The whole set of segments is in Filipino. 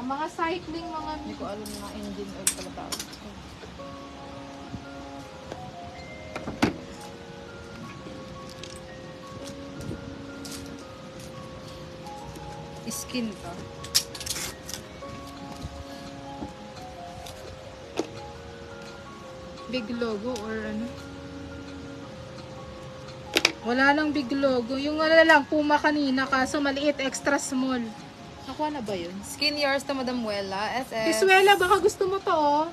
Mga cycling, mga... Hindi ko alam na engine oil pala tawag. Skin to. Big logo or ano? Wala lang big logo. Yung ano lang, Puma kanina, kaso maliit, extra small. Nakuha na ba yun? Skin yours to Madam Wella. SS. Iswela, baka gusto mo to, oh.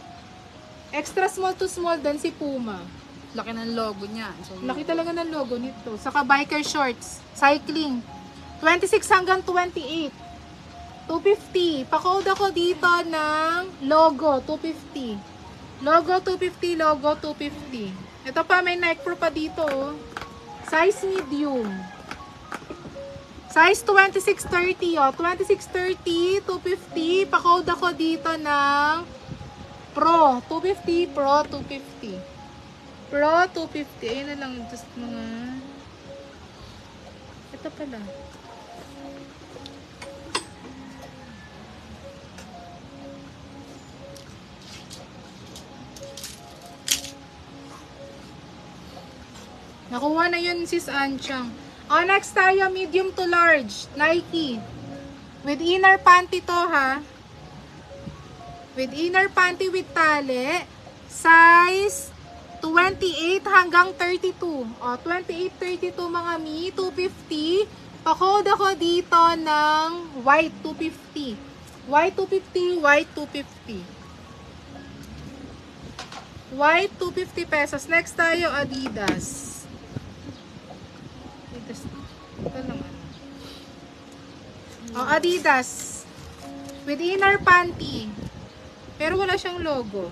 Extra small to small din si Puma. Laki ng logo niya. So, Laki talaga ng logo nito. Saka biker shorts. Cycling. 26 hanggang 28. 250. Pa-code ako dito ng logo. 250. Logo 250. Logo 250. Ito pa, may Nike Pro pa dito. Oh. Size medium. Size 2630. Oh. 2630. 250. Pa-code ako dito ng Pro. 250. Pro 250. Pro 250. Ayun na lang. Just mga... Ito pala. Nakuha na yun, sis Anchang. Oh, next tayo, medium to large. Nike. With inner panty to, ha? With inner panty with tali. Size 28 hanggang 32. O, 28, 32 mga mi. 250. Pa-code ako dito ng white 250. White 250, white 250. White 250 pesos. Next tayo, Adidas. Adidas. Ito lang ano. O, Adidas. With inner panty. Pero wala siyang logo.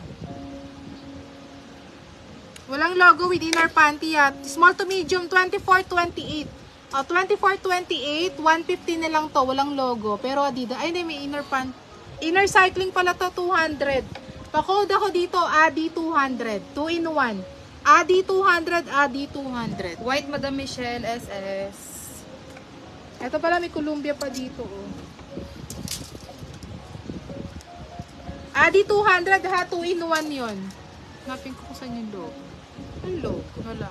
Walang logo with inner panty at small to medium 24-28. 24-28, 150 na lang to, walang logo. Pero Adidas, ay hindi, may inner panty. Inner cycling pala to, 200. Pa-code ako dito, Adi 200. 2 in 1. Adi 200, Adi 200. White Madam Michelle SS. Ito pala, may Columbia pa dito. Oh. Adi 200 ha, 2 in 1 yon. Napin ko kung saan yung logo. Ang logo. Wala.